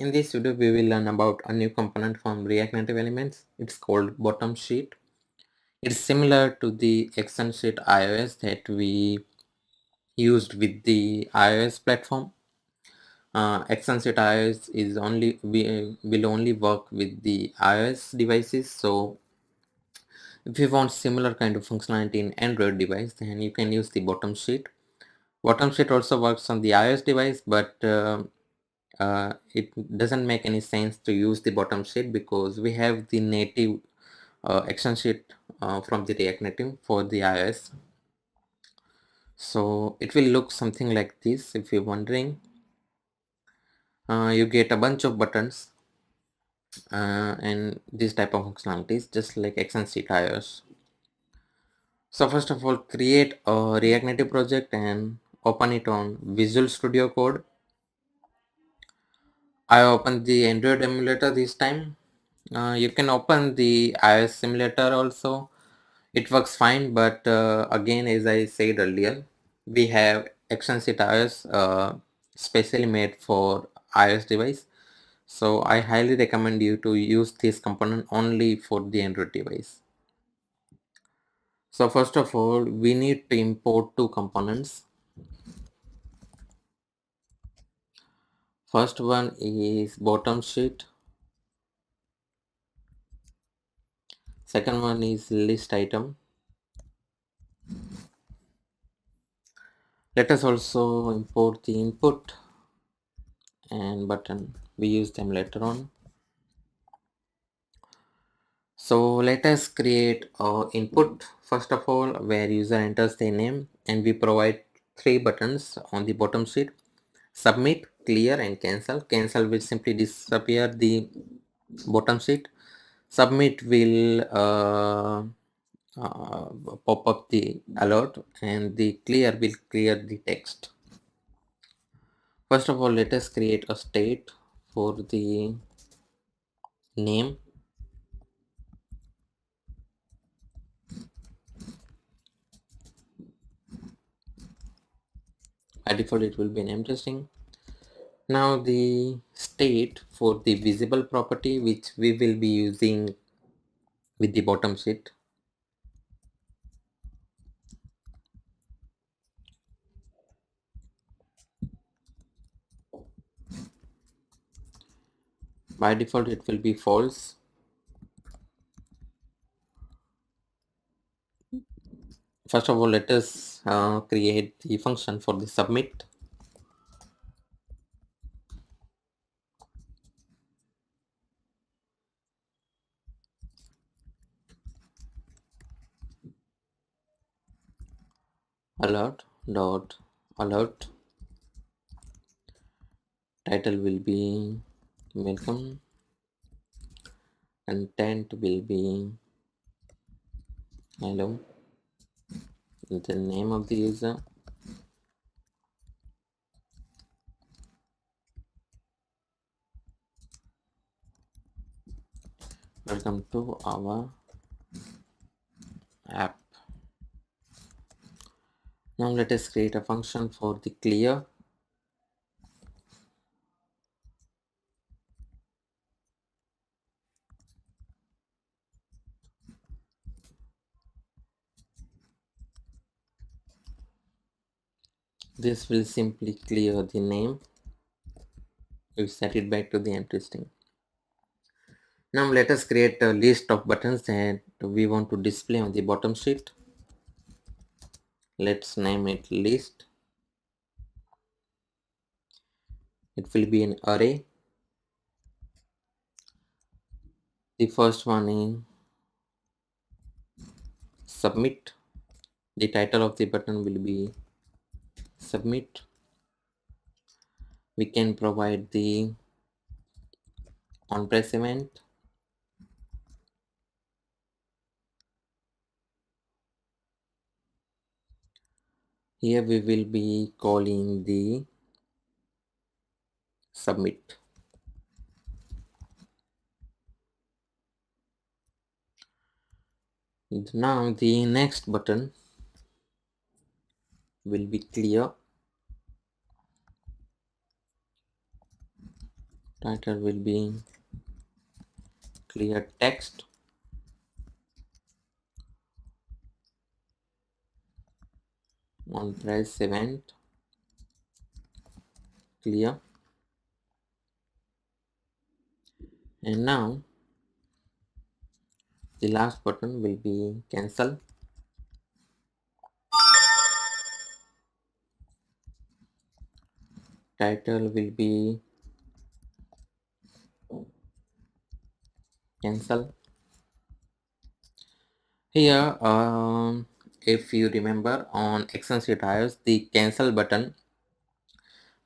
In this video, we will learn about a new component from React Native Elements. It's called bottom sheet. It's similar to the action sheet iOS that we used with the iOS platform. Action sheet iOS is will only work with the iOS devices. So if you want similar kind of functionality in Android device, then you can use the bottom sheet. Bottom sheet also works on the iOS device, but it doesn't make any sense to use the bottom sheet because we have the native action sheet from the React Native for the iOS. So it will look something like this. If you're wondering, you get a bunch of buttons and this type of functionalities just like action sheet iOS. So first of all, create a React Native project and open it on Visual Studio Code. I opened the Android emulator this time. You can open the iOS simulator also. It works fine, but again, as I said earlier, we have action sheet iOS specially made for iOS device. So I highly recommend you to use this component only for the Android device. So first of all, we need to import two components. First one is bottom sheet. Second one is list item. Let us also import the input and button. We use them later on. So let us create our input first of all, where user enters their name, and we provide three buttons on the bottom sheet: submit, clear and cancel. Cancel will simply disappear the bottom sheet. Submit will pop up the alert, and the clear will clear the text. First of all, let us create a state for the name. By default, it will be an empty string. Now the state for the visible property, which we will be using with the bottom sheet. By default, it will be false. First of all, let us create the function for the submit. Alert dot alert. Title will be welcome. Content will be hello. The name of the user. Welcome to our app. Now let us create a function for the clear. This will simply clear the name. We set it back to the empty string. Now let us create a list of buttons that we want to display on the bottom sheet. Let's name it list. It will be an array. The first one is submit. The title of the button will be submit. We can provide the onPress event. Here we will be calling the submit. Now the next button will be clear. Title will be clear text. On press event clear. And now the last button will be cancel. Title will be cancel. Here, if you remember on Excel sheet iOS, the cancel button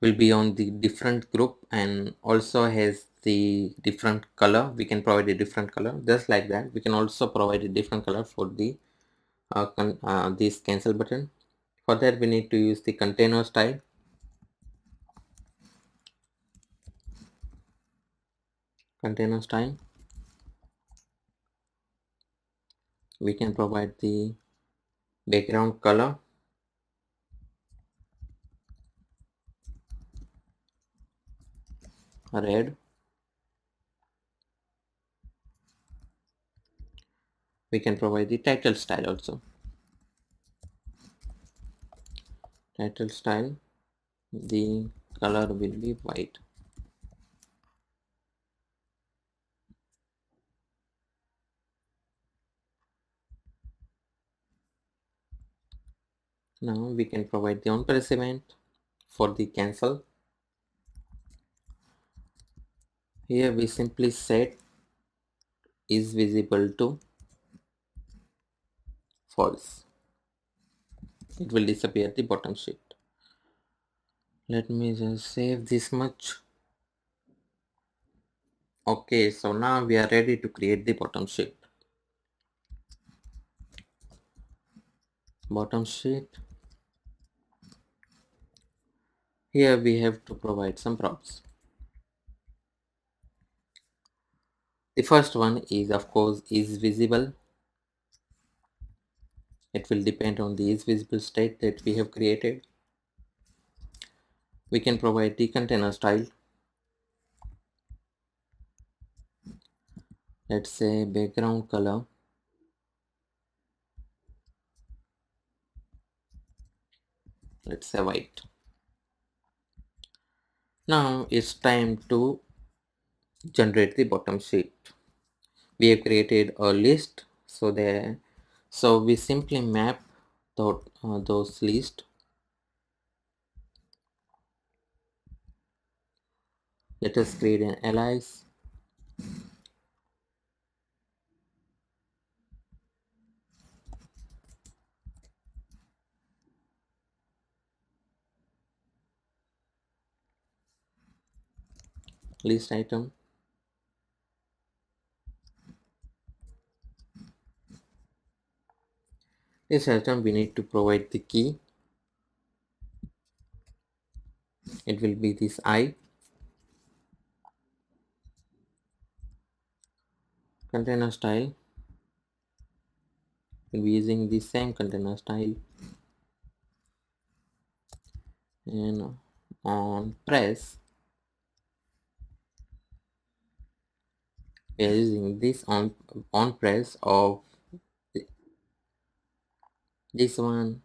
will be on the different group and also has the different color. We can provide a different color just like that. We can also provide a different color for the this cancel button. For that, we need to use the container style. Container style. We can provide the background color red. We can provide the title style also. Title style, the color will be white. Now we can provide the on press event for the cancel. Here we simply set is visible to false. It will disappear the bottom sheet. Let me just save this much. Okay, so now we are ready to create the bottom sheet. Bottom sheet. Here we have to provide some props. The first one is of course is visible. It will depend on the is visible state that we have created. We can provide the container style. Let's say background color. Let's say white. Now it's time to generate the bottom sheet. We have created a list, so we simply map those lists. Let us create an alias. List item. This item we need to provide the key. It will be this I. Container style. We'll be using the same container style. And on press, we are using this on press of this one.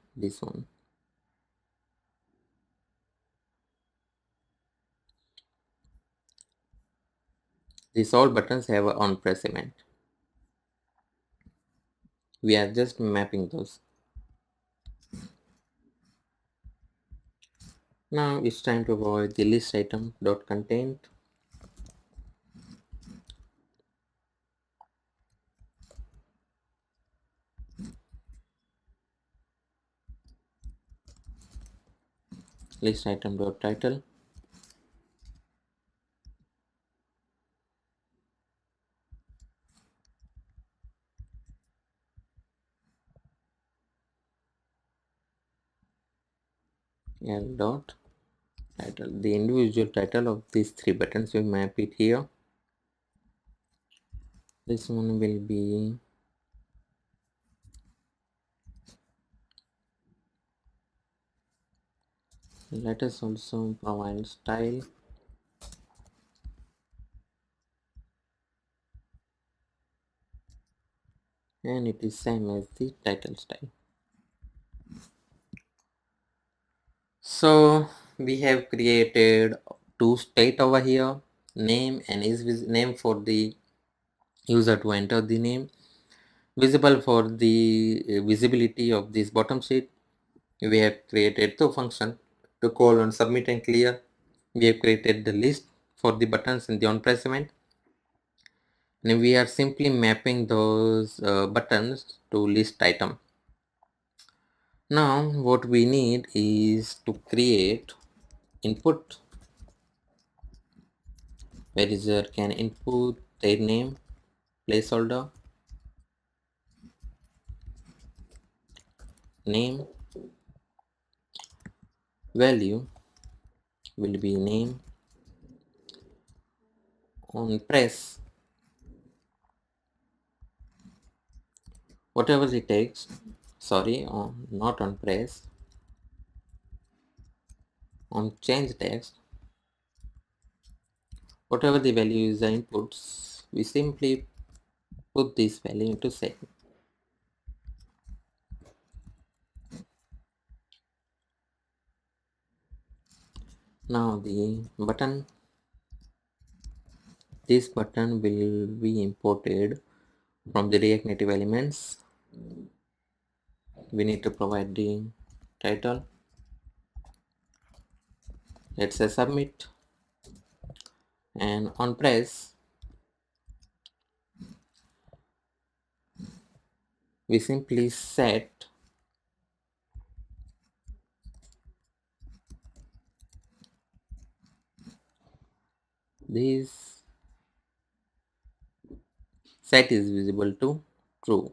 These all buttons have a on press event. We are just mapping those. Now it's time to provide the list item dot content. List item dot title. And dot title. The individual title of these three buttons, we map it here. This one will be let us also provide style. and it is same as the title style. So we have created two state over here, name and is name for the user to enter the name, visible for the visibility of this bottom sheet. We have created two functions to call on submit and clear. We have created the list for the buttons in the on press event, and we are simply mapping those buttons to list item. Now what we need is to create input where user can input their name, placeholder, name, value will be name, on press whatever the text, sorry, on not on press, on change text, whatever the value user inputs, we simply put this value into set. Now the button, this button will be imported from the React Native elements. We need to provide the title, let's say submit, and on press we simply set this set is visible to true.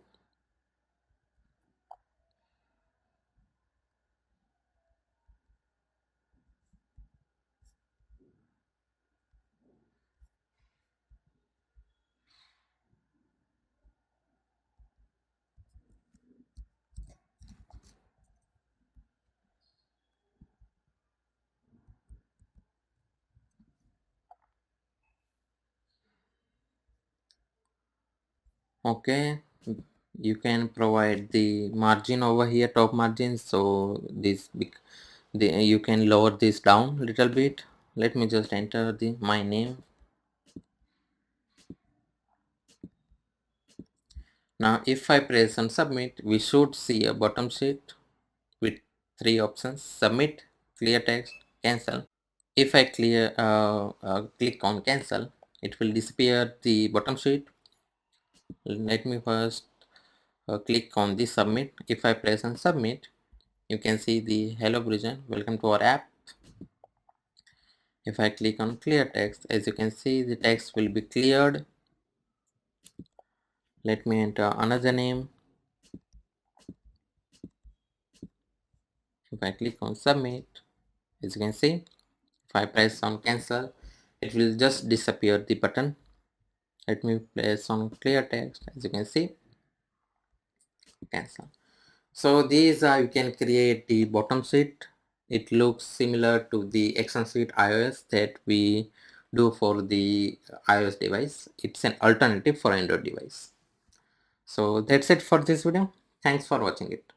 Okay, you can provide the margin over here, top margin, so this you can lower this down a little bit. Let me just enter the my name. Now if I press on submit, we should see a bottom sheet with three options: submit, clear text, cancel. If I click on cancel, it will disappear the bottom sheet. Let me first click on the submit. If I press on submit, you can see the hello Brijan, welcome to our app. If I click on clear text, as you can see the text will be cleared. Let me enter another name. If I click on submit, as you can see, if I press on cancel, it will just disappear the button. Let me press on clear text, as you can see, cancel. So these are, you can create the bottom sheet. It looks similar to the action sheet iOS that we do for the iOS device. It's an alternative for Android device. So that's it for this video. Thanks for watching it.